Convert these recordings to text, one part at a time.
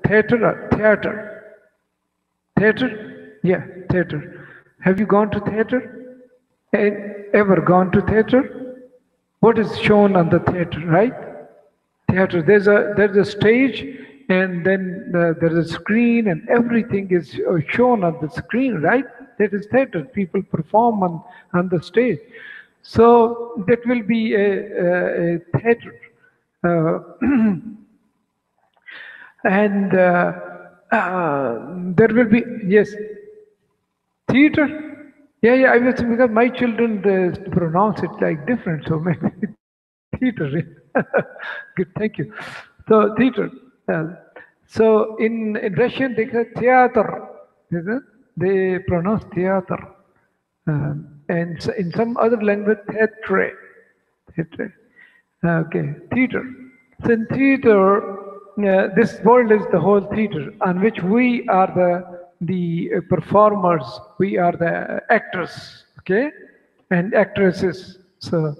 Theater. Theater? Yeah, theater. Have you gone to theater? Ever gone to theater? What is shown on the theater, right? Theater. There's a stage, and then there's a screen, and everything is shown on the screen, right? That is theater. People perform on the stage. So that will be a theater. Uh, and there will be, yes, theater. Yeah, I was, because my children pronounce it like different, so maybe theater. Good, thank you. So theater. Uh, so in Russian they say theater. Isn't it? They pronounce theater. And so in some other language, theatre. Theatre. Okay, theater. So in theater, this world is the whole theater on which we are the performers, we are the actors, okay, and actresses. So,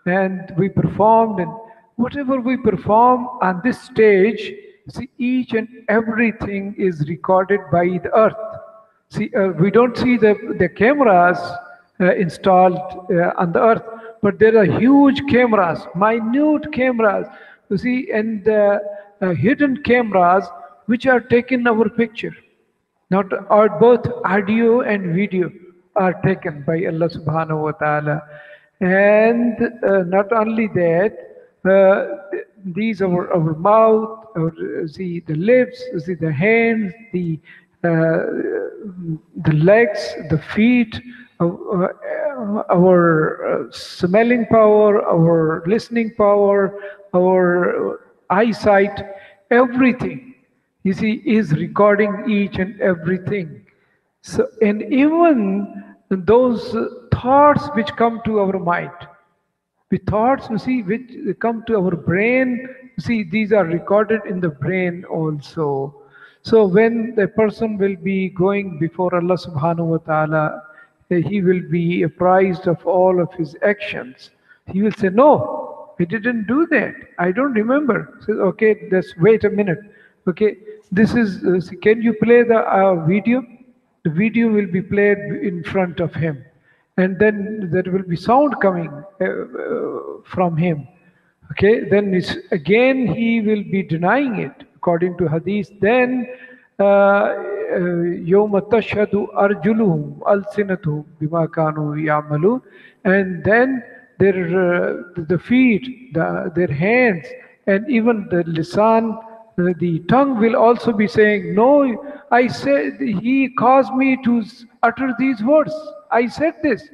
and we performed, and whatever we perform on this stage, see, each and everything is recorded by the earth. See, we don't see the cameras installed on the earth, but there are huge cameras, minute cameras, you see, and hidden cameras which are taking our picture. Not or both audio and video are taken by Allah subhanahu wa ta'ala. And not only that, these our mouth, see the lips, see the hands, the legs, the feet, our smelling power, our listening power, our eyesight, everything, you see, is recording each and everything. So, and even those thoughts which come to our mind, the thoughts, you see, which come to our brain, you see, these are recorded in the brain also. So when the person will be going before Allah subhanahu wa ta'ala, he will be apprised of all of his actions. He will say, no, I didn't do that. I don't remember. Says, okay, just wait a minute. Okay, this is, can you play the video? The video will be played in front of him. And then there will be sound coming from him. Okay, then again he will be denying it according to hadith. Then يوم تشهد أرجلهم ألسنتهم بما كانوا يعملون, and then the feet, their hands, and even the lisan, the tongue will also be saying, no, I said, he caused me to utter these words. I said this.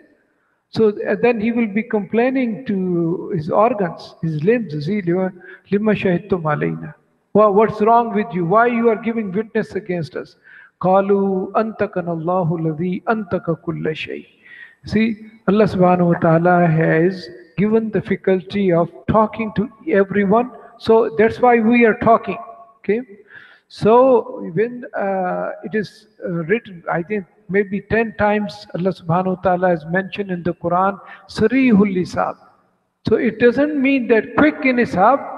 So then he will be complaining to his organs, his limbs. See, lima shahidtum alayna. Well, what's wrong with you? Why you are giving witness against us? Qalu antakana Allahu ladhi antaka kulla shay. See, Allah subhanahu wa ta'ala has given the faculty of talking to everyone. So that's why we are talking. Okay. So when it is written, I think maybe 10 times Allah subhanahu wa ta'ala has mentioned in the Quran, Sarihul Hisab. So it doesn't mean that quick in Hisab,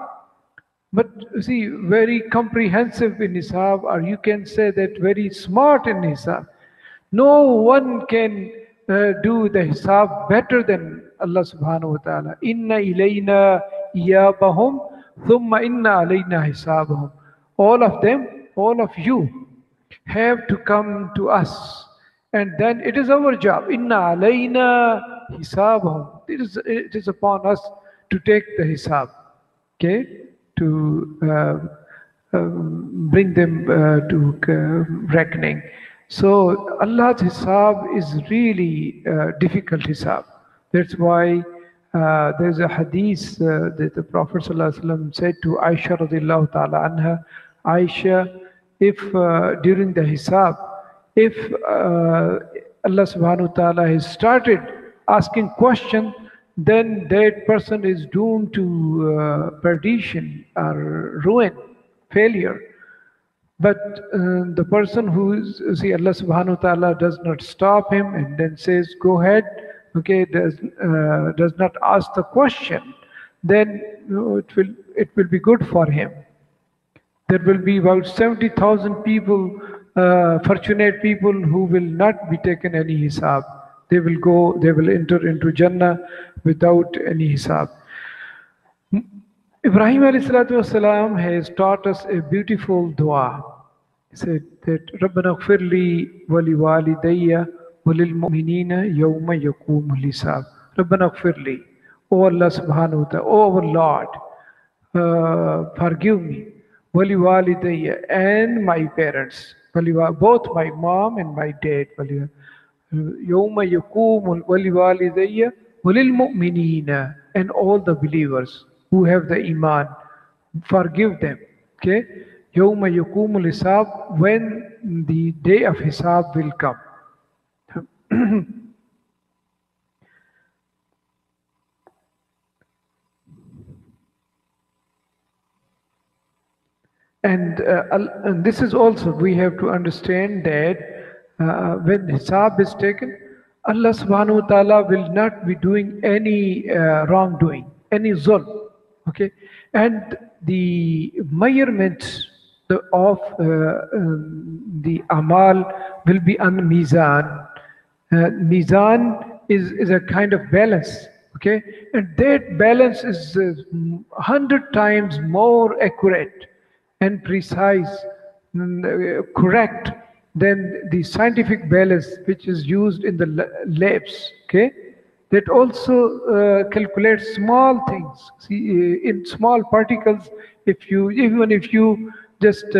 but see, very comprehensive in Hisab, or you can say that very smart in Hisab. No one can do the Hisab better than Allah subhanahu wa ta'ala. Inna ilayna iyabahum, thumma inna alayna hisabahum. All of them, all of you have to come to us. And then it is our job. Inna alayna hisabahum. It is upon us to take the hisab. Okay? To bring them to reckoning. So Allah's hisab is really difficult hisab. That's why there's a hadith that the Prophet ﷺ said to Aisha radiallahu ta'ala anha, Aisha, if during the hisab, if Allah subhanahu wa ta'ala has started asking question, then that person is doomed to perdition or ruin, failure. But the person who is, see, Allah subhanahu wa ta'ala does not stop him and then says, go ahead, okay, does not ask the question, then it will be good for him. There will be about 70,000 people, fortunate people who will not be taken any hisab. They will go, they will enter into Jannah without any hisab. Ibrahim alayhi salatu wasalam has taught us a beautiful dua. He said that رَبَّنَا اغْفِرْ لِي وَلِوَالِدَيَّ وَلِلْمُؤْمِنِينَ يَوْمَ يَقُومُ الْحِسَابُ. رَبَّنَا اغْفِرْ لِي. O Allah subhanahu wa ta'ala, O our Lord, forgive me. وَلِوَالِدَيَّ and my parents. Both my mom and my dad. يَوْمَ يَقُومُ وَلِوَالِدَيَّ وَلِلْمُؤْمِنِينَ and all the believers who have the iman. Forgive them. Okay? يَوْمَ يَقُومُ الْحِسَابُ when the day of hisab will come. And this is also, we have to understand that when hisab is taken, Allah subhanahu wa ta'ala will not be doing any wrongdoing, any zulm. Okay? And the measurements of the amal will be on mizan. Mizan is a kind of balance. Okay? And that balance is 100 times more accurate and precise, correct than the scientific balance which is used in the labs. Okay, that also calculates small things. See, in small particles, even if you just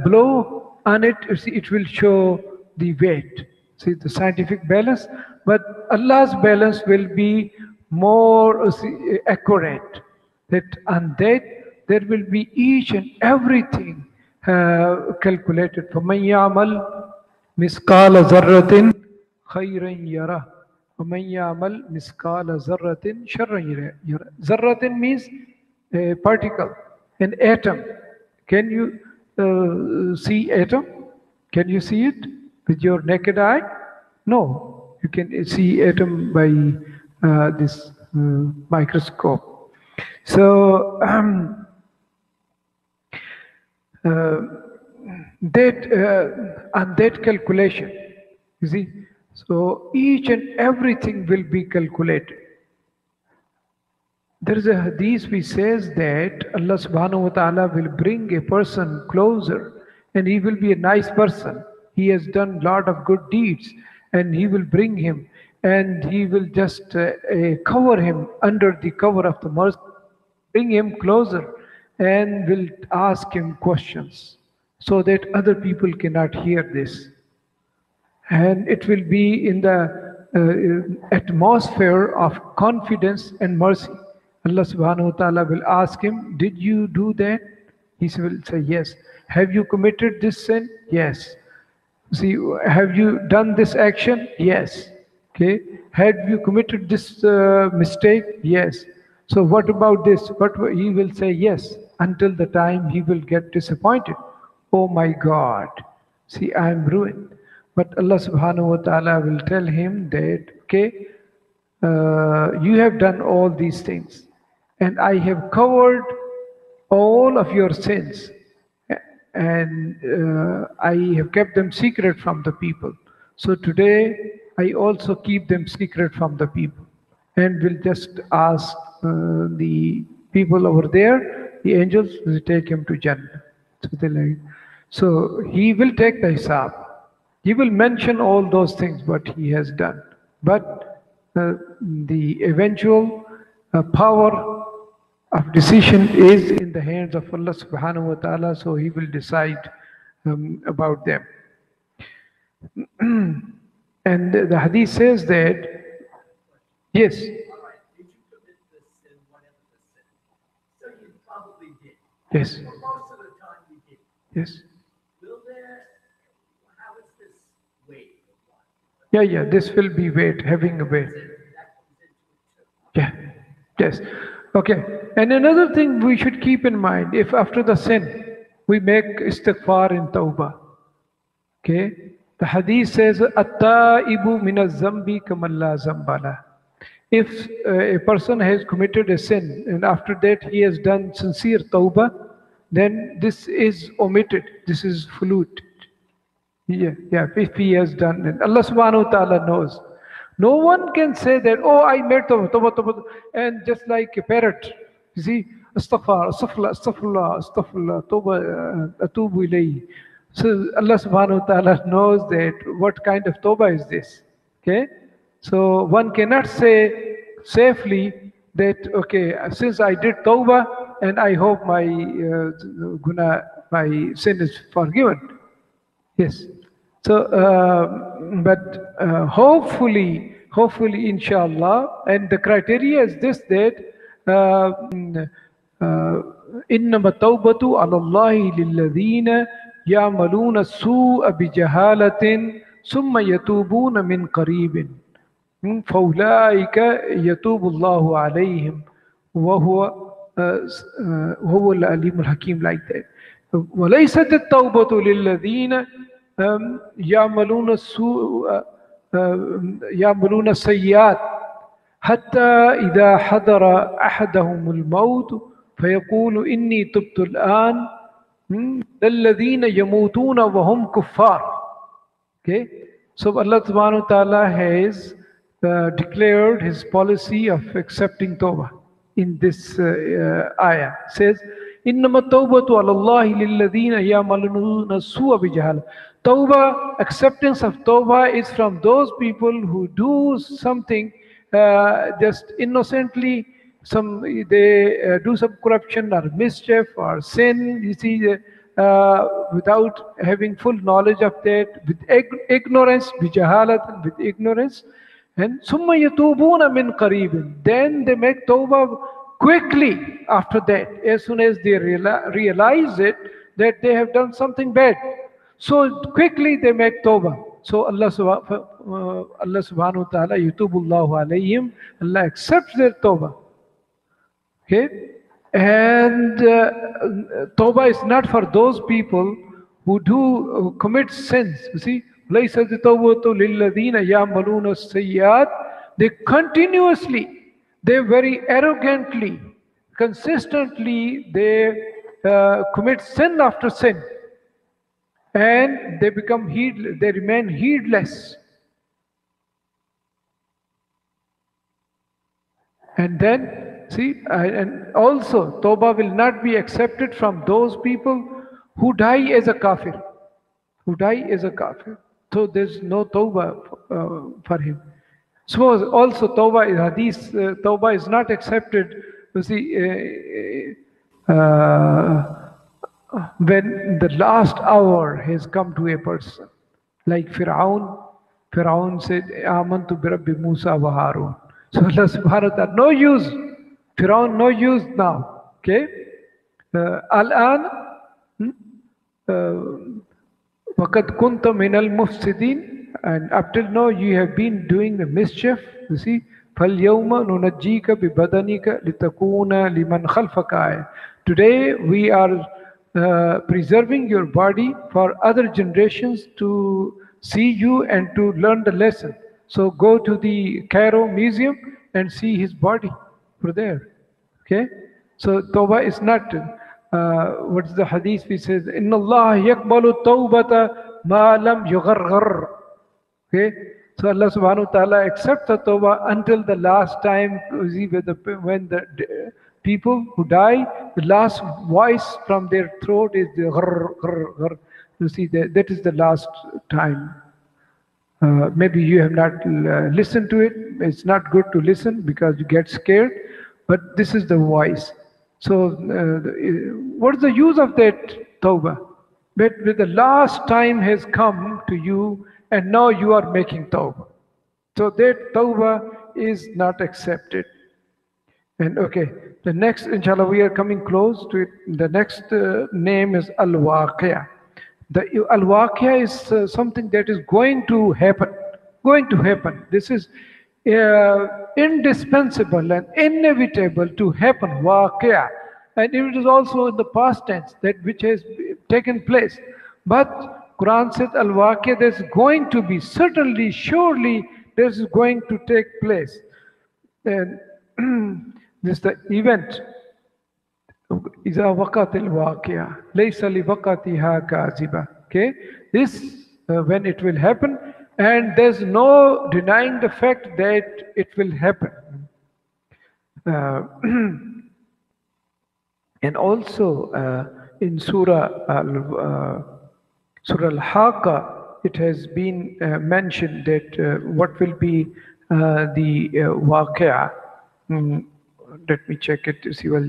blow on it, you see, it will show the weight. See the scientific balance, but Allah's balance will be more accurate. That on that there will be each and everything calculated. فَمَنْ يَعْمَلْ مِثْقَالَ ذَرَّةٍ خَيْرًا يَرَهُ وَمَنْ يَعْمَلْ مِثْقَالَ ذَرَّةٍ شَرًّا يَرَهُ. Zarratin means a particle, an atom. Can you see atom? Can you see it with your naked eye? No. You can see atom by this microscope. So on that calculation, you see, so each and everything will be calculated. There is a hadith which says that Allah subhanahu wa ta'ala will bring a person closer and he will be a nice person. He has done a lot of good deeds and he will bring him and he will just cover him under the cover of the mercy, bring him closer and will ask him questions so that other people cannot hear this. And it will be in the atmosphere of confidence and mercy. Allah subhanahu wa ta'ala will ask him, did you do that? He will say, yes. Have you committed this sin? Yes. See, have you done this action? Yes. Okay. Have you committed this mistake? Yes. So what about this? But he will say yes until the time he will get disappointed. Oh my God. See, I am ruined. But Allah subhanahu wa ta'ala will tell him that, okay, you have done all these things and I have covered all of your sins and I have kept them secret from the people. So today I also keep them secret from the people and will just ask the people over there, the angels, will take him to Jannah. So he will take the hisab. He will mention all those things what he has done. But the eventual power of decision is in the hands of Allah subhanahu wa ta'ala, so he will decide about them. And the hadith says that, yes. All right. Did you commit this sin, whatever the sin? So you probably did. Yes. Well, most of the time you did. Yes. Will there, how is this weight of one? Yeah, this will be weight, having a weight. That comes into it too. Yeah, yes. Okay. And another thing we should keep in mind, if after the sin we make istighfar in tawbah, okay, the hadith says, At-ta'ibu min az-zambi kaman la zambala. If a person has committed a sin and after that he has done sincere tawbah, then this is omitted, this is flute. Yeah, if he has done it. Allah subhanahu wa ta'ala knows. No one can say that, oh, I made tawbah, tawbah, tawbah, and just like a parrot. You see, astaghfar, astaghfirullah, astaghfirullah, astaghfirullah, tawbah, atubu ilayhi. So Allah subhanahu wa ta'ala knows that what kind of tawbah is this. Okay? So one cannot say safely that, okay, since I did tawbah and I hope my my sin is forgiven. Yes. So, but hopefully, inshallah, and the criteria is this that إنما التوبة على الله للذين يعملون السوء بجهالة ثم يتوبون من قريب فأولئك يتوب الله عليهم وهو العليم الحكيم, like that. وليست التوبة للذين يعملون السوء يعملون السيئات حتى إذا حضر أحدهم الموت فيقول إني تبت الآن الذين يموتون وهم كفار. Okay, so Allah subhanahu wa ta'ala has declared his policy of accepting tawbah in this ayah. It says, إنما التوبة على الله للذين يعملون السوء بجهالة. Tawbah, acceptance of tawbah is from those people who do something just innocently. They do some corruption or mischief or sin. You see, without having full knowledge of that, with ignorance, bijahalat, with ignorance. And summa yatubuna min qareeb. Then they make tawbah quickly after that, as soon as they realize it, that they have done something bad. So quickly they make tawbah. So Allah subhanahu wa ta'ala, yutubullahu alayhim, Allah accepts their tawbah. Okay? And tawbah is not for those people who commit sins. You see, لَيْسَ التَّوْبَةُ لِلَّذِينَ يَعْمَلُونَ السَّيِّئَاتِ. They continuously, they very arrogantly, consistently, they commit sin after sin. And they they remain heedless. And then, see, and also, tawbah will not be accepted from those people who die as a kafir. Who die as a kafir. So there's no tawbah for him. Suppose also tawbah is hadith, tawbah is not accepted, you see, when the last hour has come to a person. Like Fir'aun said, Amantu bi Rabbi Musa wa Harun. So Allah subhanahu wa ta'ala, no use. Fir'aun, no use now. Okay? Al-an, وَقَدْ كُنْتَ مِنَ الْمُفْسِدِينَ. And up till now you have been doing the mischief. You see, فَالْيَوْمَ نُنَجِّيكَ بِبَدَنِكَ لِتَكُونَ لِمَنْ خَلْفَكَ آيَةً. Today we are preserving your body for other generations to see you and to learn the lesson. So go to the Cairo Museum and see his body over there. Okay? So tawbah is not, what is the hadith which says, إِنَّ اللَّهَ يَقْبَلُ التَّوْبَةَ مَا لَمْ يُغَرْغَرْ. Okay? So Allah subhanahu wa ta'ala accepts the tawbah until the last time, when the people who die, the last voice from their throat is the grr, grr, grr. You see, that is the last time. Maybe you have not listened to it. It's not good to listen because you get scared. But this is the voice. So what is the use of that tawbah? But the last time has come to you and now you are making tawbah. So that tawbah is not accepted. And okay, the next, inshallah, we are coming close to it. The next name is Al-Waqia. The Al-Waqia is something that is going to happen. Going to happen. This is indispensable and inevitable to happen. Waqia. And it is also in the past tense, that which has taken place. But Quran says Al-Waqia, there's going to be, certainly, surely, this is going to take place. And this is the event. إذا وقعت الواقعة ليس لوقتها كاذبة. Okay, this when it will happen, and there's no denying the fact that it will happen. Uh, and also in Surah Al-Haqqa, it has been mentioned that what will be the waqi'ah. Mm, let me check it to see what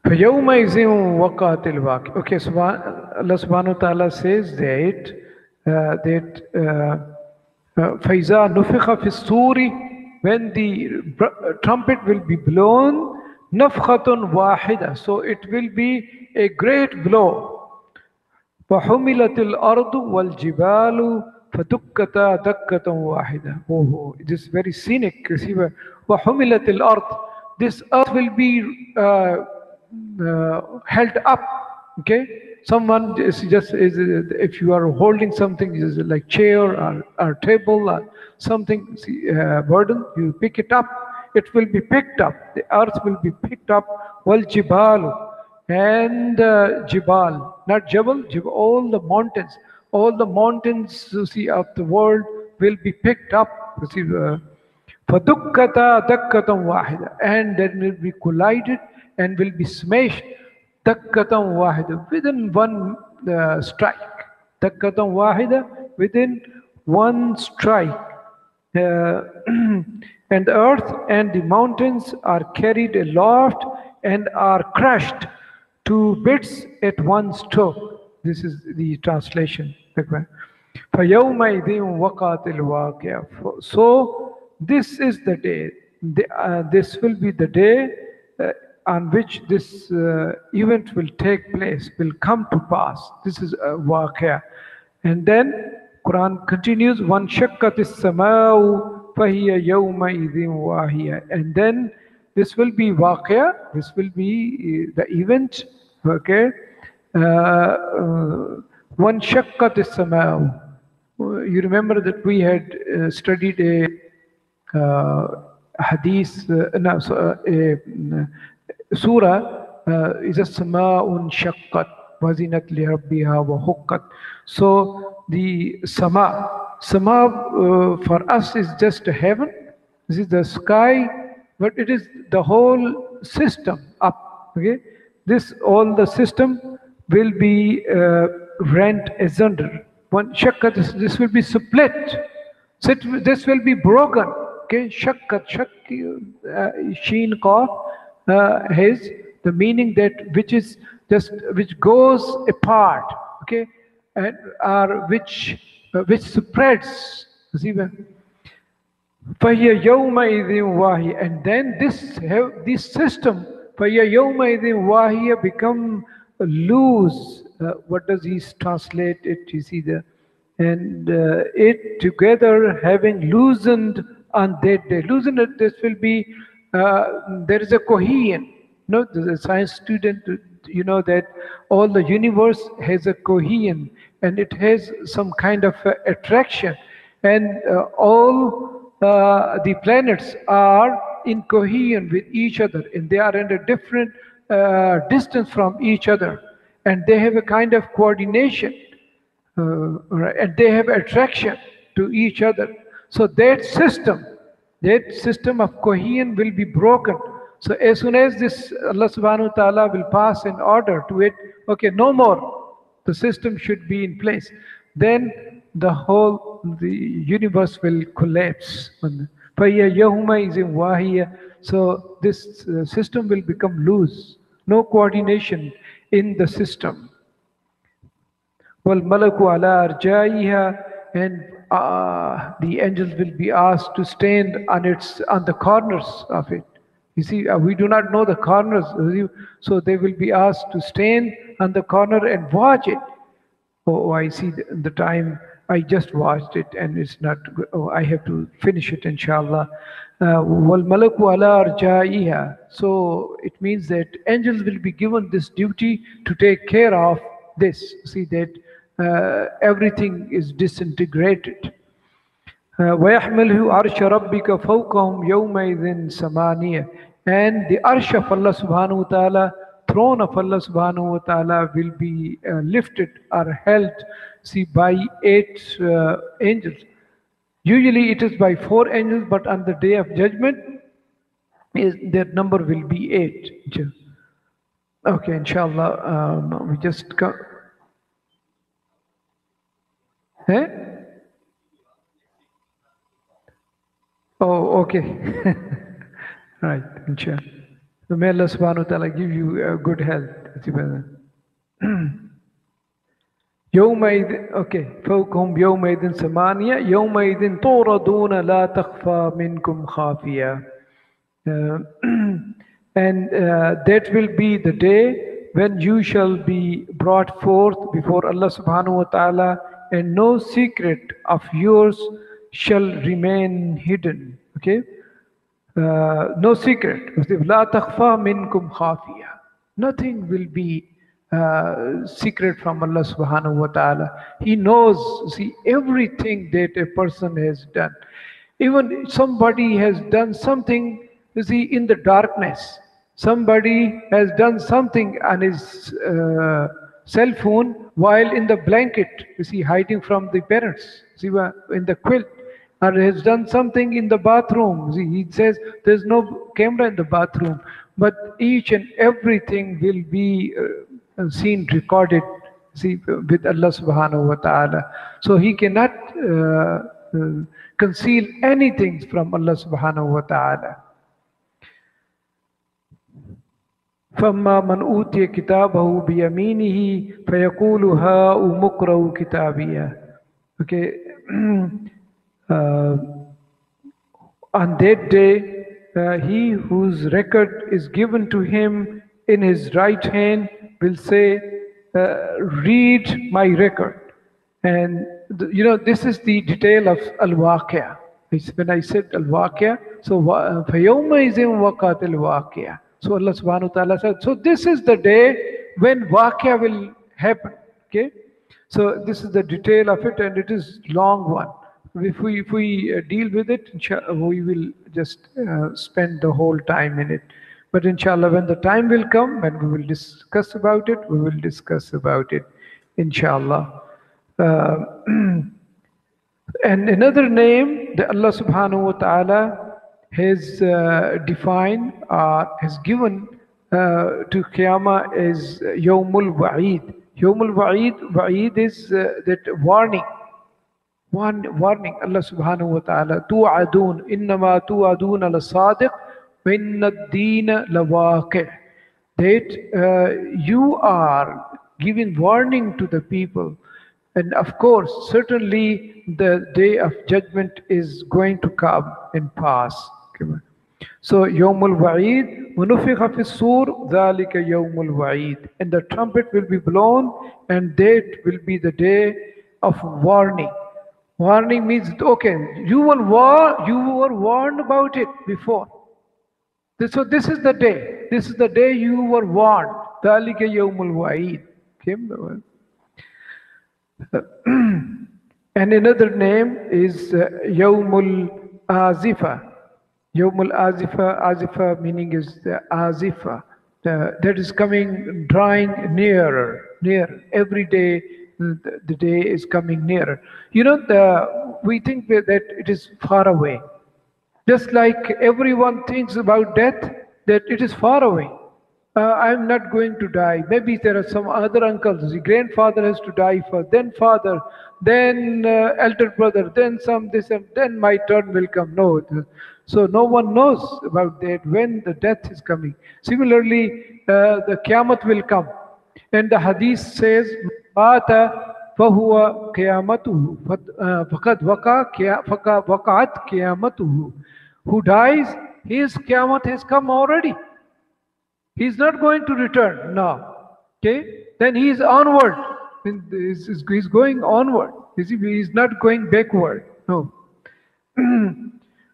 فَيَوْمَئِذٍ وَقَعَتِ الْوَاقِعَةُ. Okay, so Allah subhanahu wa ta'ala says that فَإِذَا نُفِخَ فِي الصُّورِ, when the trumpet will be blown, نَفْخَةٌ وَاحِدَةٌ, so it will be a great blow. وَحُمِلَتِ الْأَرْضُ وَالْجِبَالُ فَدُكَّتَا دَكَّةً وَاحِدَةً. Oh, it is very scenic. وَحُمِلَتِ الْأَرْض, this earth will be held up. Okay, someone if you are holding something is like chair or table or something burden, you pick it up, it will be picked up, the earth will be picked up. Wal jibalu, and jibal, not jabal, all the mountains you see of the world will be picked up. You see, فَدُكَّتَا دَكَّةً وَاحِدَةً, and then will be collided and will be smashed. دَكَّةً وَاحِدَةً, within one strike. دَكَّةً وَاحِدَةً, within one strike. Uh, and the earth and the mountains are carried aloft and are crushed to bits at one stroke. This is the translation. فَيَوْمَئِذٍ وَقَعَتِ الْوَاقِعَةُ. So this is the day. This will be the day on which this event will take place, will come to pass. This is a waqia. And then Quran continues, وَانْشَقَّتِ السَّمَاءُ فَهِيَ يَوْمَئِذٍ وَاهِيَةٌ. And then this will be waqia, this will be the event. Okay. وَانْشَقَّتِ السَّمَاءُ. You remember that we had studied a hadith, no, so, surah, إِذَا السَّمَاءُ انشَقَّتْ وَزِنَتْ لِرَبِّهَا وَحُقَّتْ. So the sama for us is just a heaven. This is the sky, but it is the whole system up. Okay, this all the system will be rent asunder. One shakkat, this will be split. So this will be broken. Okay, shakkat, sheen qaf has the meaning that which goes apart. Okay, and which spreads. See, فَهِيَ يَوْمَئِذٍ وَاهِيَةٌ. And then this system, فَهِيَ يَوْمَئِذٍ وَاهِيَةٌ, become loose. What does he translate it? You see the, and it together having loosened on that day. Loosened, this will be, there is a cohesion. No, the science student, you know that all the universe has a cohesion and it has some kind of attraction, and all the planets are in cohesion with each other, and they are at a different distance from each other, and they have a kind of coordination, and they have attraction to each other. So that system of cohesion will be broken. So as soon as this, Allah subhanahu wa ta'ala will pass an order to it, okay, no more, the system should be in place, then the universe will collapse. فَهِيَ يَوْمَئِذٍ وَاهِيَةٌ. So this system will become loose, no coordination in the system. وَالْمَلَكُ عَلَىٰ أَرْجَائِهَا. And the angels will be asked to stand on the corners of it. You see, we do not know the corners, so they will be asked to stand on the corner and watch it. Oh, I see the time. I just watched it and it's not good. Oh, I have to finish it, inshallah. وَالْمَلَكُ عَلَىٰ أَرْجَائِهَا. So it means that angels will be given this duty to take care of this. See that everything is disintegrated. وَيَحْمِلُهُ عَرْشَ رَبِّكَ فَوْقَهُمْ يَوْمَئِذٍ ثَمَانِيَةٌ. And the arsh of Allah subhanahu wa ta'ala, throne of Allah subhanahu wa ta'ala will be lifted or held, see, by eight angels. Usually it is by four angels, but on the day of judgment, their number will be eight. Okay, inshallah, we just come. Eh? Oh, okay. Right, inshallah. So may Allah subhanahu wa ta'ala give you good health. يومئذ okay فوقهم يومئذ ثمانية يومئذ توردون لا تخفى منكم خافية. And that will be the day when you shall be brought forth before Allah subhanahu wa ta'ala, and no secret of yours shall remain hidden. Okay? No secret. لا تخفى منكم خافية. Nothing will be secret from Allah subhanahu wa ta'ala. He knows, see, everything that a person has done. Even somebody has done something, you see, in the darkness. Somebody has done something on his cell phone while in the blanket, you see, hiding from the parents, see, in the quilt. Or has done something in the bathroom. See, he says there's no camera in the bathroom, but each and everything will be seen, recorded, see, with Allah subhanahu wa ta'ala. So he cannot conceal anything from Allah subhanahu wa ta'ala. فَأَمَّا مَنْ أُوتِيَ كِتَابَهُ بِيَمِينِهِ فَيَقُولُ هَاؤُمُ اقْرَءُوا كِتَابِيَهْ. Okay. On that day, he whose record is given to him in his right hand will say, read my record. And this is the detail of al-waqia. When I said al-waqia, so فَيَوْمَئِذٍ وَقَعَتِ الْوَاقِعَةُ. So Allah subhanahu wa ta'ala said, so this is the day when waqia will happen. Okay? So this is the detail of it, and it is long one. If we deal with it, we will just spend the whole time in it. But inshallah, when the time will come, when we will discuss about it, we will discuss about it, inshallah. And another name that Allah subhanahu wa ta'ala has defined or has given to Qiyamah is Yawmul Wa'id. Yawmul Wa'id is that warning. Warning, Allah subhanahu wa ta'ala, tu'adun, innama tu'adun ala sadiq, wa inna ad-deena lawaqi'. That you are giving warning to the people. And of course, certainly the day of judgment is going to come and pass. So, Yawmul Wa'id, وَنُفِخَ فِي الصُّورِ ذَلِكَ يَوْمُ الْوَعِيدِ. And the trumpet will be blown, and that will be the day of warning. Warning means, okay, you were warned about it before. So this is the day. This is the day you were warned. ذَلِكَ يَوْمُ الْوَعِيدِ. And another name is Yawmul Azifa. Yawmul Azifa, Azifa meaning is the Azifa. That is coming, drawing nearer. Every day, the day is coming nearer. We think that it is far away. Just like everyone thinks about death, that it is far away. I'm not going to die. Maybe there are some other uncles. The grandfather has to die first, then father, then elder brother, then some this, and then my turn will come. No. So no one knows about that when the death is coming. Similarly, the Qiyamah will come. And the hadith says, Mata fahuwa qiyamatuhu, faqad waqa'at qiyamatuhu. Who dies, his Qiyamah has come already. He's not going to return now. Okay? Then he is onward. He's going onward. He's not going backward. No.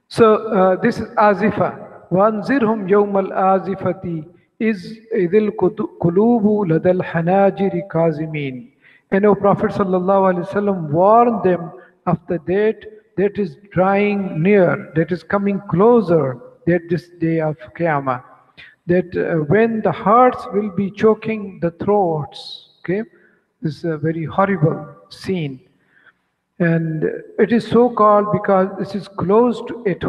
So this is Azifa. وَأَنذِرْهُمْ يَوْمَ الْآزِفَةِ إِذِ الْقُلُوبُ لَدَى الْحَنَاجِرِ كَاظِمِينَ. And O Prophet ﷺ warned them after that that is drawing near, that is coming closer, that this day of Qiyamah. That when the hearts will be choking the throats, okay? This is a very horrible scene. And it is so called because this is close to at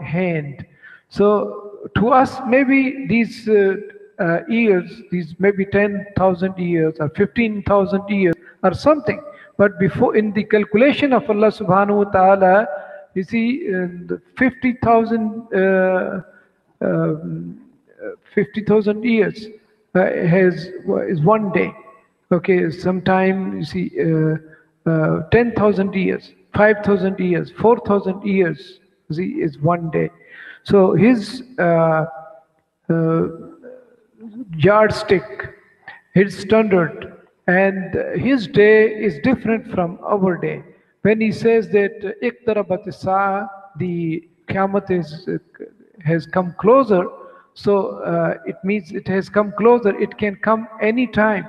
hand. So to us, maybe these years, these maybe 10,000 years or 15,000 years or something. But before, in the calculation of Allah subhanahu wa ta'ala, you see, the 50,000 50,000 years has is one day. Okay, sometime you see 10,000 years, 5,000 years, 4,000 years, you see, is one day. So his uh, yardstick, his standard, and his day is different from our day. When he says that iqtarabat as-sa'a, the Qiyamah has come closer, so it means it has come closer. It can come any time.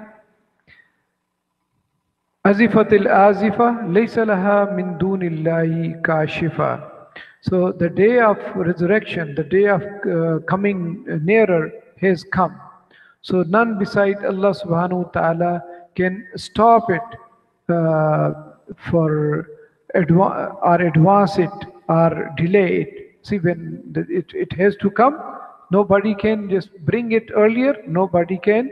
أزفت الآزفة ليس لها من دون الله كاشفة. So the day of resurrection, the day of coming nearer has come. So none beside Allah subhanahu wa ta'ala can stop it for or advance it or delay it. See, when it has to come, nobody can just bring it earlier, nobody can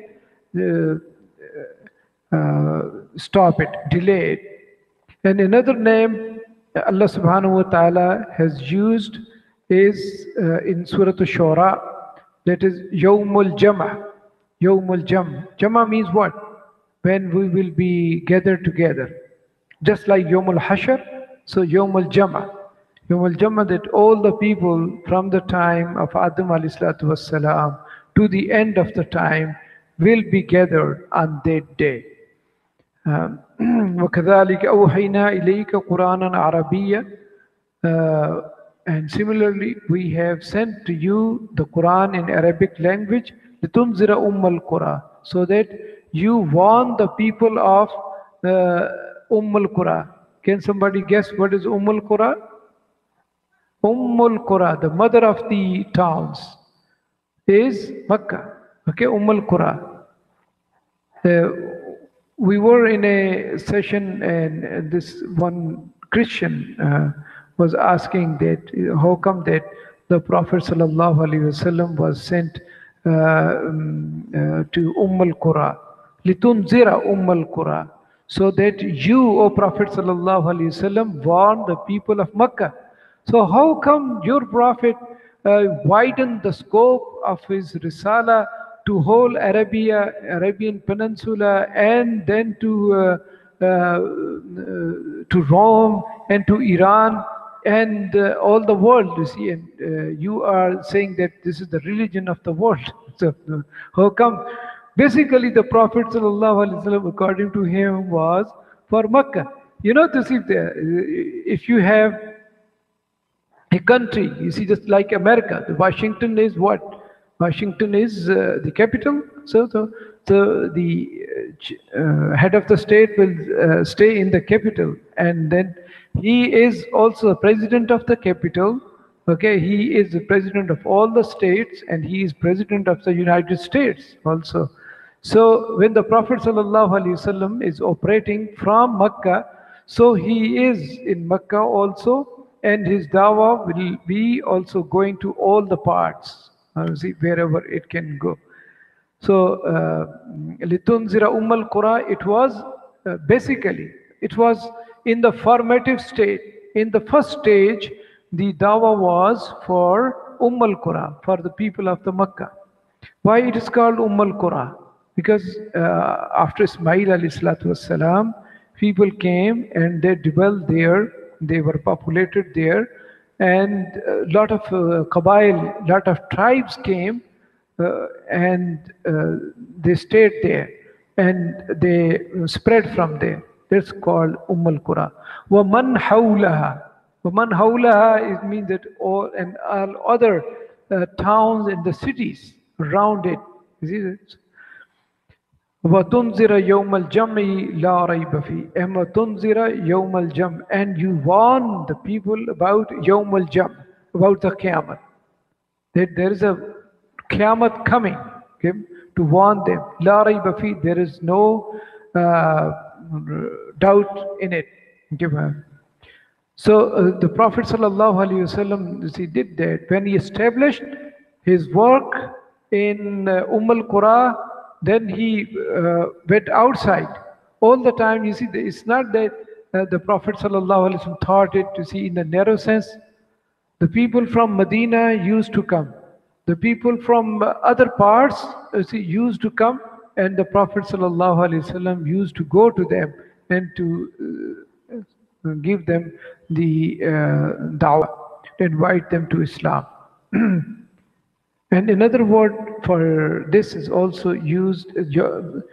stop it, delay it. And another name Allah subhanahu wa ta'ala has used is in Surah Ash-Shura, that is Yawmul Jama'. Yawmul Jam'. Jama' means what? When we will be gathered together. Just like Yawmul Hashr, so Yawmul Jama'. Yawmul Jama', that all the people from the time of Adam alayhi salatu wassalam to the end of the time will be gathered on that day. وَكَذَلِكَ أَوْحَيْنَا إِلَيْكَ قُرْآنًا عَرَبِيًّا. And similarly, we have sent to you the Quran in Arabic language, لِتُنْزِرَ الْقُرَى, so that you warn the people of al-Qura. Can somebody guess what is al-Qura? Qura, the mother of the towns, is Makkah. Okay, al-Qura. We were in a session and this one Christian was asking that how come that the Prophet ﷺ was sent to al-Qura, litunzira al-Qura, so that you, O Prophet ﷺ, warn the people of Makkah. So how come your Prophet widened the scope of his Risala to whole Arabian Peninsula, and then to Rome and to Iran and all the world, you see, and you are saying that this is the religion of the world. So how come? Basically, the Prophet ﷺ, according to him, was for Makkah. You know, to see if you have a country, you see, just like America, the Washington is what? Washington is the capital. So the head of the state will stay in the capital, and then he is also the president of the capital. Okay, he is the president of all the states, and he is president of the United States also. So when the Prophet ﷺ is operating from Mecca, so he is in Mecca also, and his dawah will be also going to all the parts, see, wherever it can go. So litunzira al-Qura, it was basically, it was in the formative state. In the first stage, the dawah was for al-Qura, for the people of the Makkah. Why it is called al-Qura? Because after Ismail alayhi salatu wassalam, people came and they dwelled there, they were populated there, and a lot of Qabail, lot of tribes came and they stayed there and they spread from there. That's called al-Qura. وَمَنْ حَوْلَهَا. وَمَنْ حَوْلَهَا, it means that all and all other towns and the cities around it. You see that? وَتُنْذِرَ يَوْمَ الْجَمْعِ لَا رَيْبَ فِيهِ. And وَتُنْذِرَ يَوْمَ الْجَمْعِ. And you warn the people about يَوْمَ الْجَمْعِ, about the Qiyamah. That there is a Qiyamah coming, okay, to warn them. لَا رَيْبَ فِيهِ. There is no doubt in it. Okay. So the Prophet ﷺ, he did that. When he established his work in al Qura, then he went outside. All the time, you see, it's not that the Prophet ﷺ thought it, to see, in the narrow sense. The people from Medina used to come. The people from other parts used to come, and the Prophet ﷺ used to go to them and to give them the da'wah, to invite them to Islam. And another word for this is also used, majmu'ul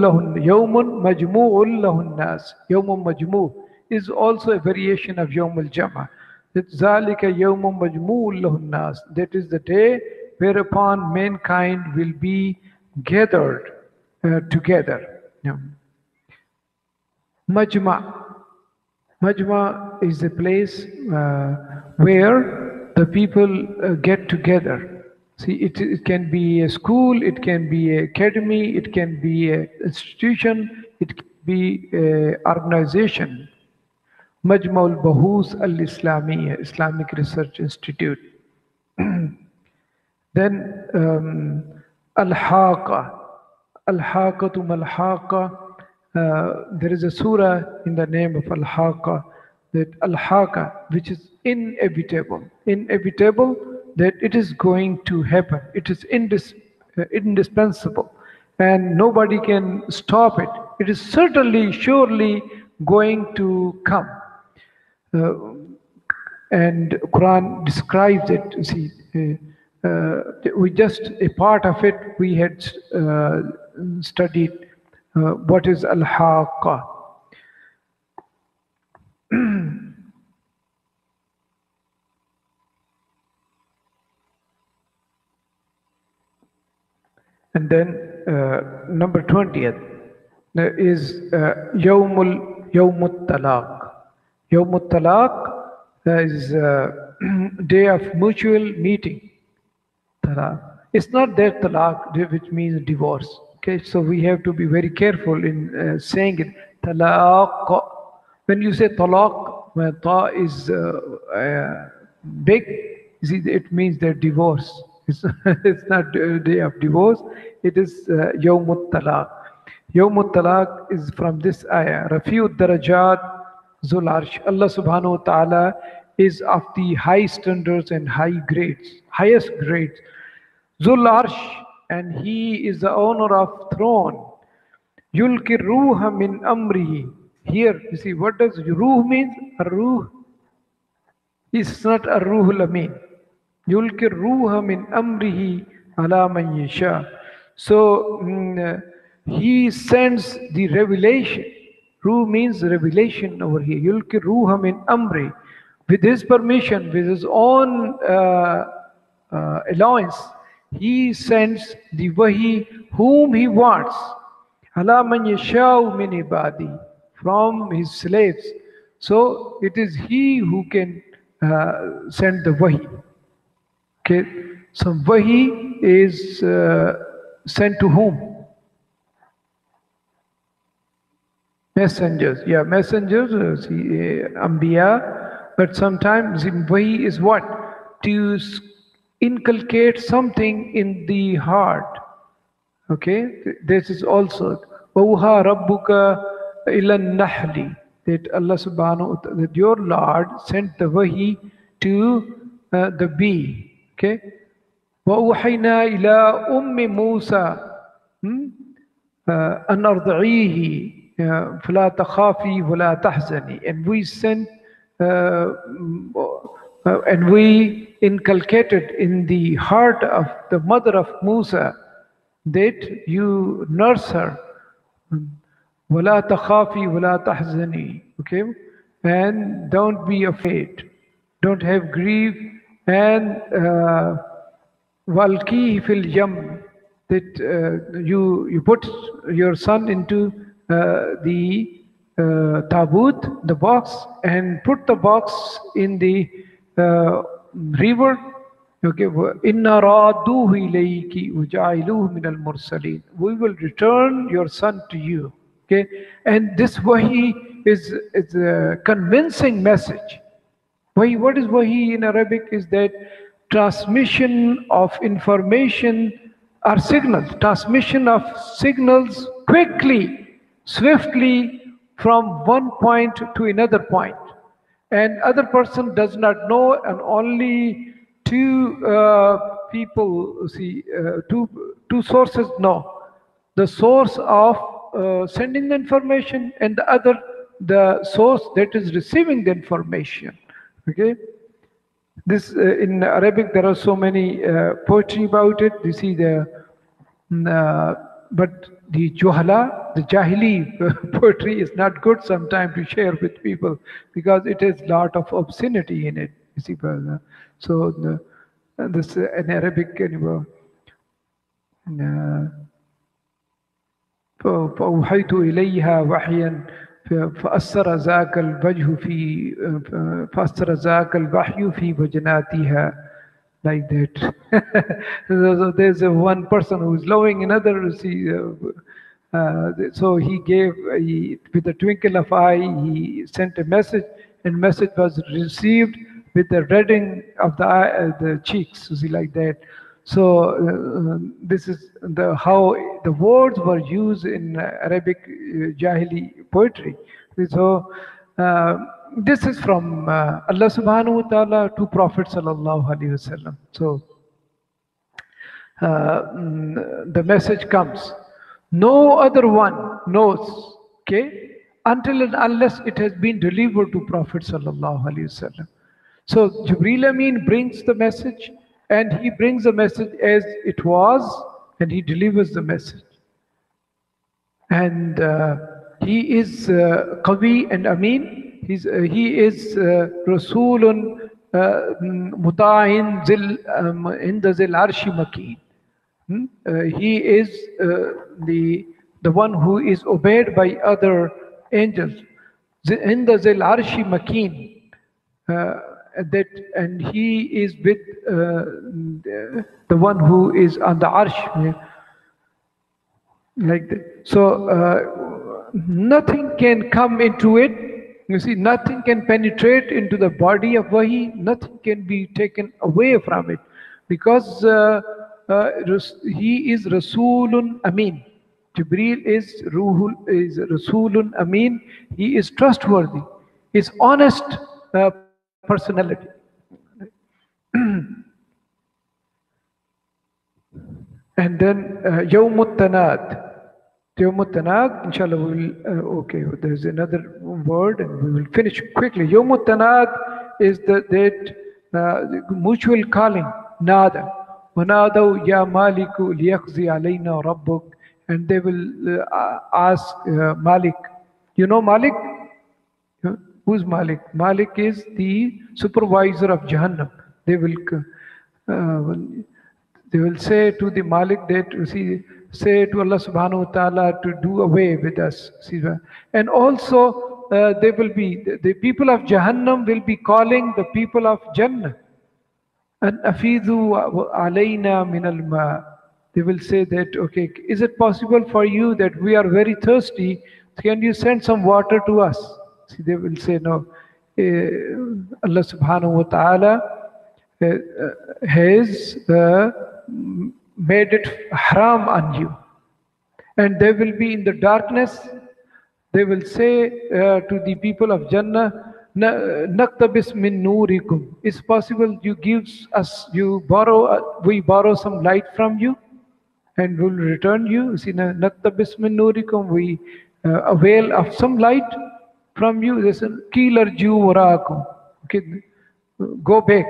lahun, yawmun majmu'ul lahun nas. Yawmun majmu' is also a variation of yawm al-jam'ah. That zalika yawmun majmu'ul lahun nas. That is the day whereupon mankind will be gathered together. Yeah. Majma'. Majma is a place where the people get together. See, it can be a school, it can be an academy, it can be an institution, it can be an organization. Majma al-Bahus al-Islamiyya, Islamic Research Institute. Then Al-Haqa. Al-Haqatu Mal-Haqa. There is a surah in the name of Al-Haqa, that Al-Haqa, which is inevitable. Inevitable, that it is going to happen. It is indispensable. And nobody can stop it. It is certainly, surely going to come. And Quran describes it. You see, we just, a part of it, we had studied. What is Al-Haqqa? And then number 20th is Yawmul Talaq. Yawmul Talaq is day of mutual meeting. Talaq. It's not that talaq, which means divorce. Okay, so we have to be very careful in saying it. Talaq. When you say talaq, when ta is big, you see, it means that divorce. It's not a day of divorce. It is Yawmut Talaq. Yawmut Talaq is from this ayah. Rafi'ud Darajat Zul Arsh. Allah subhanahu wa ta'ala is of the high standards and high grades, highest grades. Zul Arsh, and he is the owner of throne. Yulki ruha min amrihi. Here, you see, what does ruh mean? Ruh is not a ruhul amin. Yulki ruha min amrihi ala man yasha. So he sends the revelation. Ruh means revelation over here. Yulki ruha min amri. With his permission, with his own allowance, he sends the wahi whom he wants. Ala man yashau min ibadi, from his slaves. So it is he who can send the wahi. Okay, so wahi is sent to whom? Messengers. Yeah, messengers, Anbiya. But sometimes wahi is what? To inculcate something in the heart. Okay, this is also Wauha Rabbuka ilan Nahli, that Allah subhanahu wa ta'ala, that your Lord sent the wahi to the bee. Okay, وَأُوحَيْنَا إِلَىٰ أُمِّ مُوسَى أَنْ أَرْضِعِيهِ فَلَا تَخَافِي وَلَا تَحْزَنِي. And we sent and we inculcated in the heart of the mother of Musa that you nurse her. وَلَا تَخَافِي وَلَا تَحْزَنِي. Okay? And don't be afraid. Don't have grief. And وَالْقِيهِ فِي الْيَمِّ. that you put your son into the tabut, the box, and put the box in the river. Okay, inna raduhu ilayki ujailuhu min al mursalin. We will return your son to you. Okay, and this wahi is a convincing message. Wahi, what is wahi in Arabic? Is that transmission of information or signals, transmission of signals quickly, swiftly from one point to another point. And other person does not know, and only two people see, two sources know. The source of sending the information, and the other, the source that is receiving the information. Okay, this in Arabic there are so many poetry about it. You see but the Juhala, the Jahili poetry is not good sometimes to share with people because it has lot of obscenity in it. You see, so this in Arabic, فأوحيت إليها وحيا فأثر ذاك الوجه في فأثر ذاك الوحي في وجناتها, like that. So there's one person who is loving another. So he gave, with a twinkle of eye, he sent a message, and message was received with the reddening of the eye, the cheeks, see, like that. So this is how the words were used in Arabic Jahili poetry. So this is from Allah subhanahu wa ta'ala to Prophet sallallahu alaihi wasallam. So the message comes. No other one knows, okay, until and unless it has been delivered to Prophet sallallahu alaihi wasallam. So Jibreel Amin brings the message, and he brings the message as it was, and he delivers the message. And he is Qawi and Amin. He is Rasulun Muta'in Inda Zil Arshi Makeen. He is the one who is obeyed by other angels. Inda Zil Arshi Makeen. That, and he is with the one who is on the arsh, like that. So nothing can come into it. You see, nothing can penetrate into the body of wahi. Nothing can be taken away from it, because he is Rasulun Amin. Jibreel is Rasulun Amin. He is trustworthy. He is honest personality. And then Yawmut Tanad. Yawmut Tanad, inshallah, we will, okay, there's another word and we will finish quickly. Yawmut Tanad is that mutual calling, Nada. وَنَادَوْا يَا مَالِكُ لِيَقْضِي عَلَيْنَا رَبُّكَ. And they will ask Malik. You know Malik? Who's Malik? Malik is the supervisor of Jahannam. They will say to the Malik that, say to Allah subhanahu wa ta'ala to do away with us. And also they will be, the people of Jahannam will be calling the people of Jannah. And afidu alayna min al-ma. They will say that, okay, is it possible for you that we are very thirsty? Can you send some water to us? See, they will say no. Allah subhanahu wa ta'ala has made it haram on you. And they will be in the darkness. They will say to the people of Jannah, Naktabis min nurikum. It's possible you give us, we borrow some light from you and will return you. See, Naktabis min nurikum, we avail of some light from you. There's a killer Jew warakum. Okay, go back.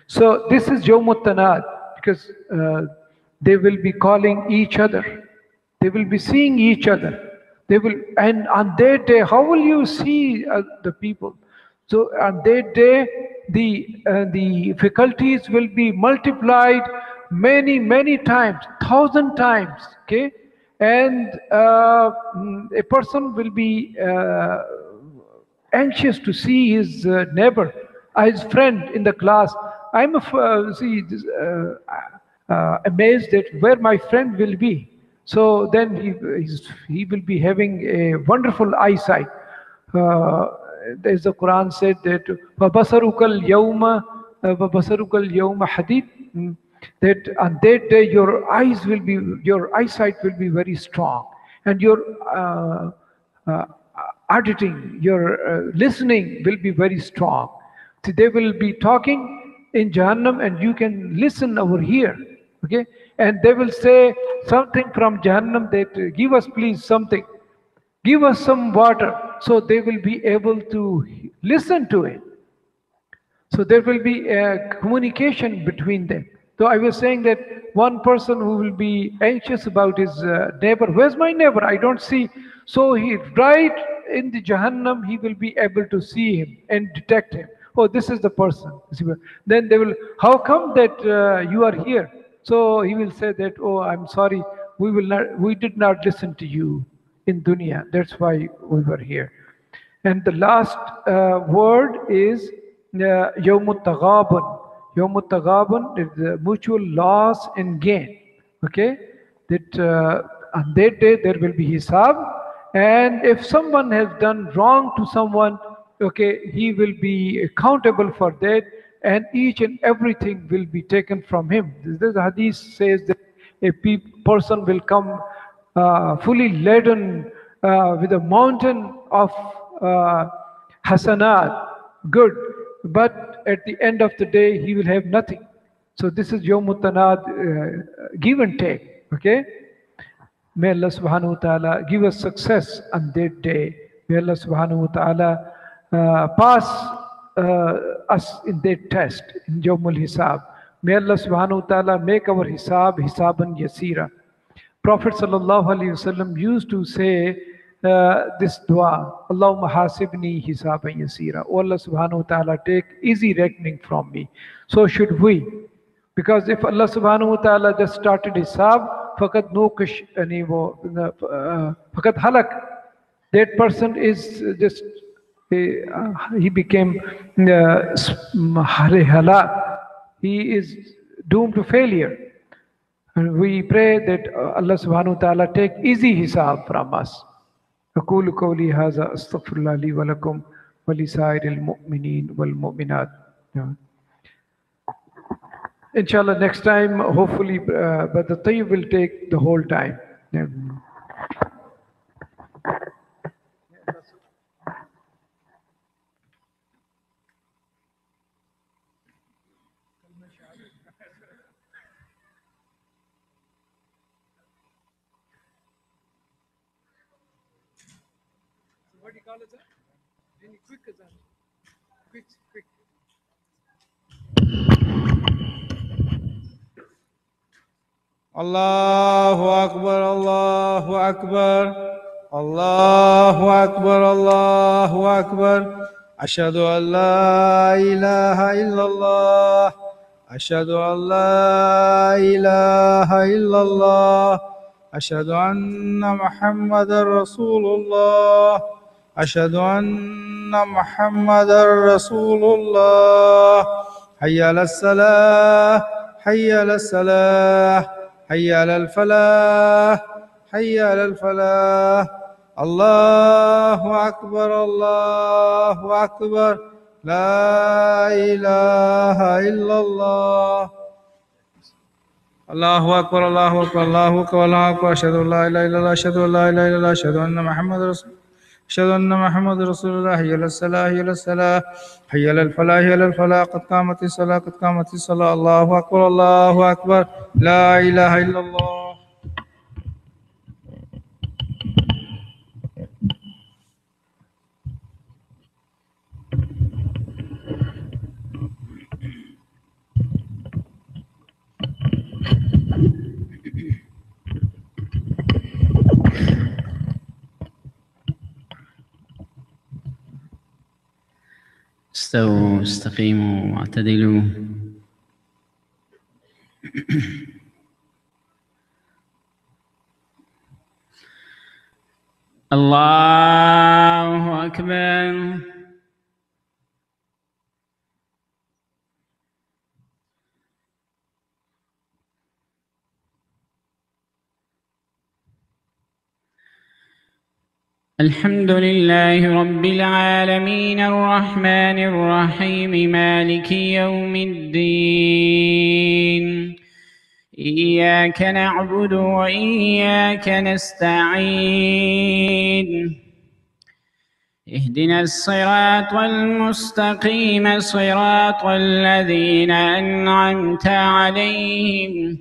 So this is Yawmut Tanad, because they will be calling each other. They will be seeing each other. They will, and on that day, how will you see the people? So on that day, the faculties will be multiplied many times, 1,000 times. Okay, and a person will be anxious to see his neighbor, his friend in the class. I'm amazed at where my friend will be. So then he will be having a wonderful eyesight. Uh, as the Quran said that وَبَصَرُكَ الْيَوْمَ وَبَصَرُكَ الْيَوْمَ حَدِيدٌ, that on that day your eyesight will be very strong, and your uh, auditing, your listening will be very strong. So they will be talking in Jahannam and you can listen over here. Okay? And they will say something from Jahannam that give us please something. Give us some water. So they will be able to listen to it. So there will be a communication between them. So I was saying that one person who will be anxious about his neighbor, where's my neighbor? I don't see. So he right in the Jahannam, he will be able to see him and detect him. Oh, this is the person. Then they will, how come that you are here? So he will say that, oh, I'm sorry, we did not listen to you in dunya. That's why we were here. And the last word is Yawmut Taghabun. Yawmut Taghabun is the mutual loss and gain. Okay? That on that day there will be hisab. And if someone has done wrong to someone, okay, he will be accountable for that, and each and everything will be taken from him. This hadith says that a person will come fully laden with a mountain of hasanat, good, but at the end of the day he will have nothing. So this is Yawm Tanad, give and take. Okay, may Allah subhanahu wa ta'ala give us success on that day. May Allah subhanahu wa ta'ala pass us in that test in Yawmul Hisab. May Allah subhanahu wa ta'ala make our hisab hisaban yasira. Prophet sallallahu alaihi wasallam used to say this dua, Allahumma hasibni hisaban yasira. Oh Allah subhanahu wa ta'ala, take easy reckoning from me. So should we. Because if Allah subhanahu wa ta'ala just started hisab, faqad nuqish ani wo, faqad halak. That person is just, he became halak. He is doomed to failure. And we pray that Allah subhanahu wa ta'ala take easy hisab from us. أقول قولي هذا أستغفر الله لي ولكم ولسائر المؤمنين والمؤمنات. Inshallah, next time, hopefully, but the tayyib will take the whole time. What do you call it, sir? Any quick, sir? Quick. الله أكبر الله أكبر الله أكبر الله أكبر أشهد أن لا إله إلا الله أشهد أن لا إله إلا الله أشهد أن محمدا رسول الله أشهد أن محمدا رسول الله حي على الصلاة حي على الصلاة حي على الفلاح حي على الفلاح الله أكبر الله أكبر لا إله إلا الله الله أكبر الله أكبر الله أكبر الله أكبر أشهد أن لا إله إلا الله أشهد أن لا إله إلا الله أشهد أن محمد رسول أشهد أن محمد رسول الله حي على الصلاة حي على الصلاة حي على الفلاح حي على الفلاح قد قامت الصلاة قد قامت الصلاة الله أكبر الله أكبر لا إله إلا الله استووا استقيموا واعتدلوا الله أكبر. الحمد لله رب العالمين الرحمن الرحيم مالك يوم الدين. إياك نعبد وإياك نستعين. اهدنا الصراط المستقيم صراط الذين أنعمت عليهم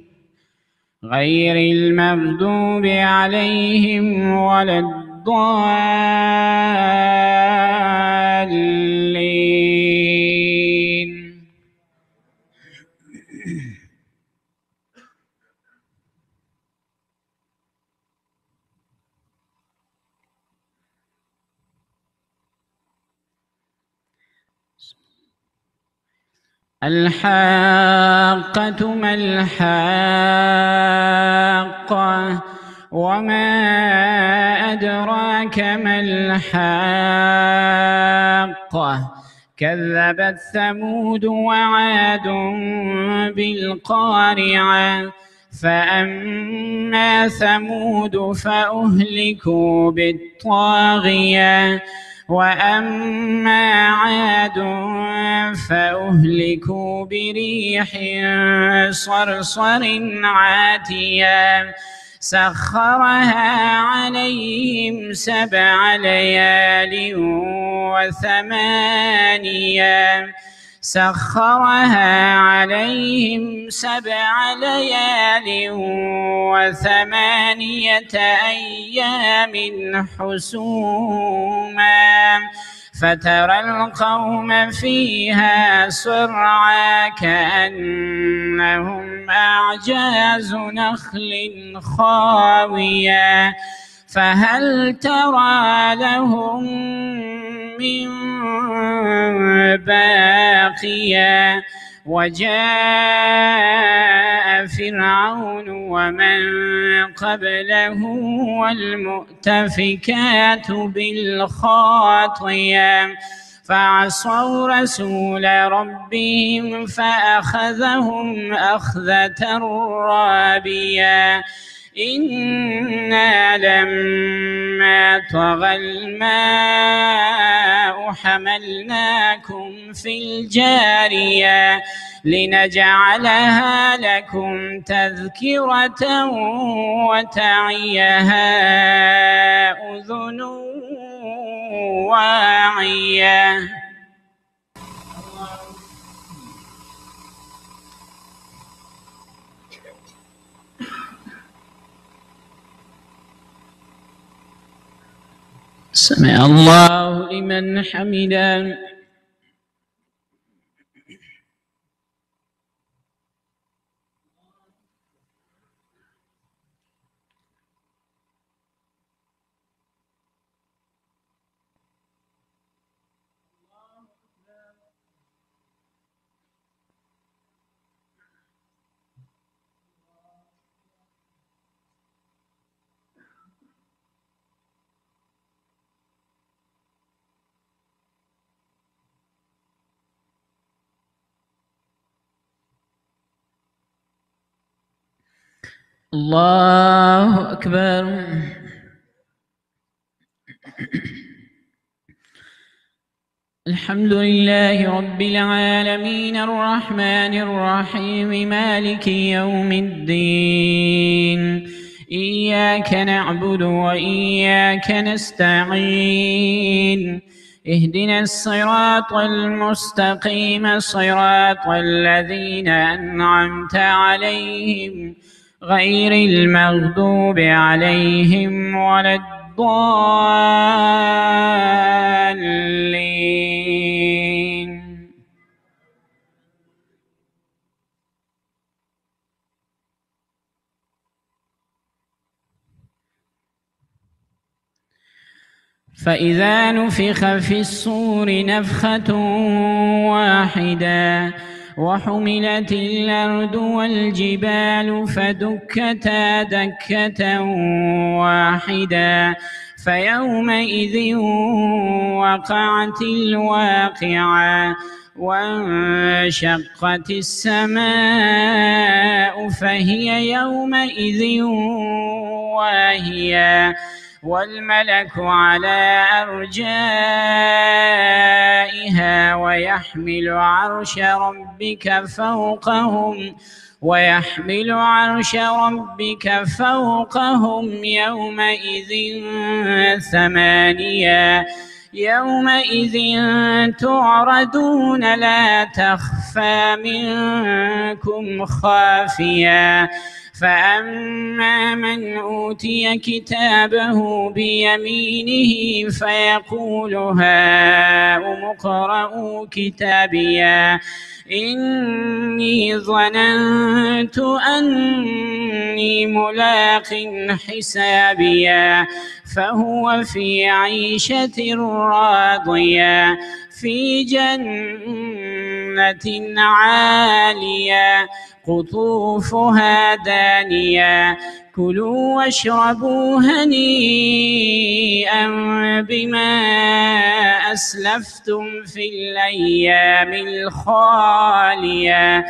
غير المغضوب عليهم ولا الضالين. الحاقة ما الحاقة وما أدراك ما الحاقة. كذبت ثمود وعاد بالقارعة. فأما ثمود فأهلكوا بالطاغية وأما عاد فأهلكوا بريح صرصر عاتية سخرها عليهم 7 ليال وثمانية أيام حسوما فترى القوم فيها صرعى كأنهم أعجاز نخل خاوية فهل ترى لهم من باقية. وجاء فرعون ومن قبله والمؤتفكات بالخاطية فعصوا رسول ربهم فأخذهم أخذة رابية. إنا لما طغى الماء حملناكم في الجارية لنجعلها لكم تذكرة وتعيها أذن واعية. سمع الله لمن حمده. الله أكبر. الحمد لله رب العالمين الرحمن الرحيم مالك يوم الدين. إياك نعبد وإياك نستعين. اهدنا الصراط المستقيم صراط الذين أنعمت عليهم غير المغضوب عليهم ولا الضالين. فإذا نفخ في الصور نفخة واحدة وحملت الأرض والجبال فدكتا دكة واحدة فيومئذ وقعت الواقعة وانشقت السماء فهي يومئذ واهية والملك على أرجائها ويحمل عرش ربك فوقهم يومئذ ثمانية يومئذ تعرضون لا تخفى منكم خافية فأما من أوتي كتابه بيمينه فيقول هاؤم اقرءوا كتابيه إني ظننت أني ملاق حسابيه فهو في عيشة راضية في جنة عالية قطوفها دانية كلوا واشربوا هنيئا بما أسلفتم في الأيام الخالية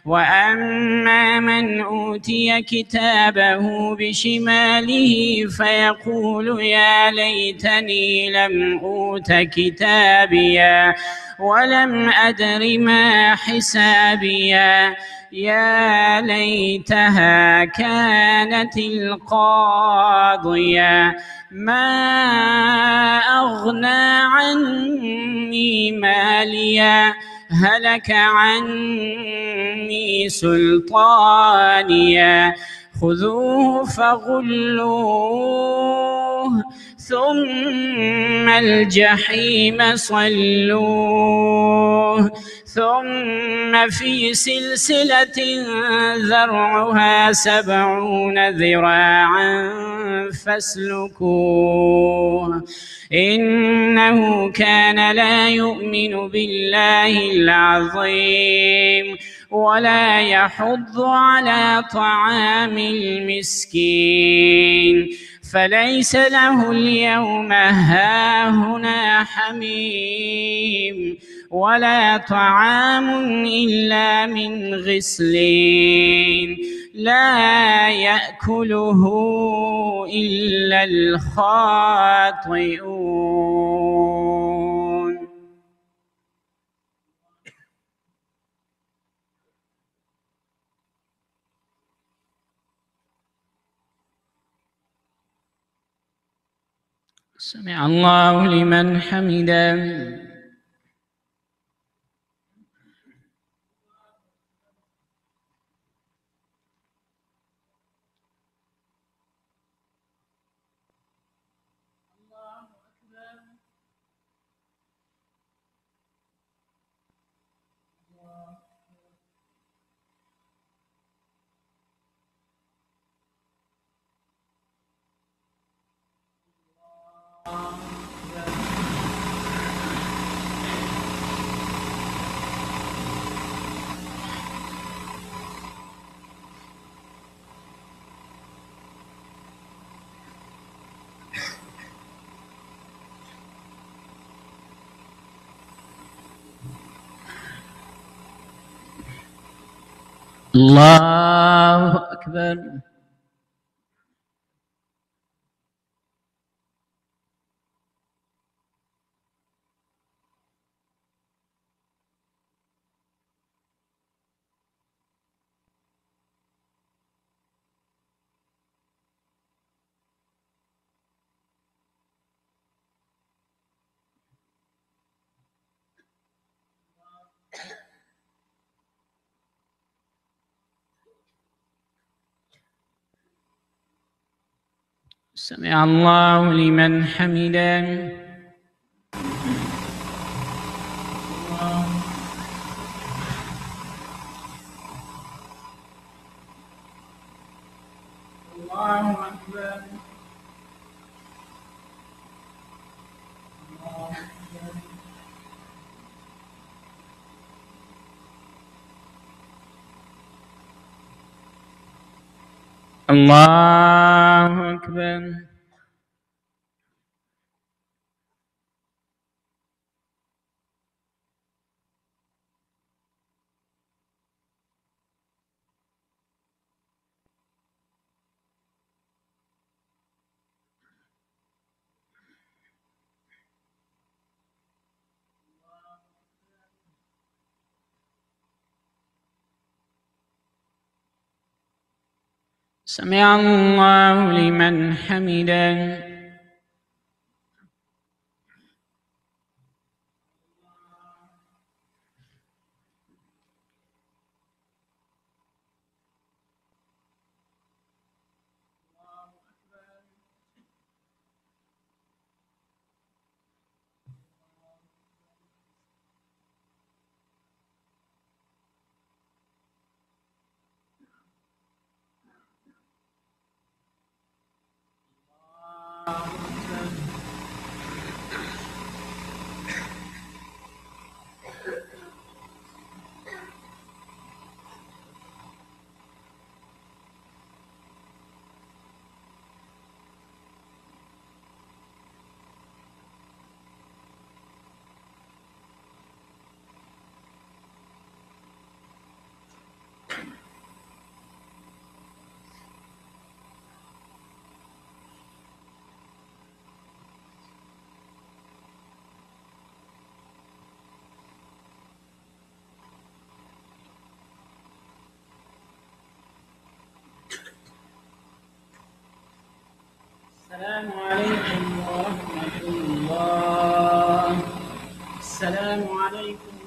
وأما من أوتي كتابه بشماله فيقول يا ليتني لم أوت كتابيا ولم أدر ما حسابيا يا ليتها كانت القاضية ما أغنى عني ماليا هلك عني سلطانيا خذوه فغلوه ثم الجحيم صلوه ثم في سلسلة ذرعها 70 ذراعا فاسلكوه إنه كان لا يؤمن بالله العظيم ولا يحض على طعام المسكين فليس له اليوم هاهنا حميم ولا طعام إلا من غسلين لا يأكله إلا الخاطئون. سمع الله لمن حمده. الله أكبر. سمع الله لمن حمده. الله أكبر. الله أكبر. سمع الله لمن حمده. السلام عليكم ورحمة الله. السلام عليكم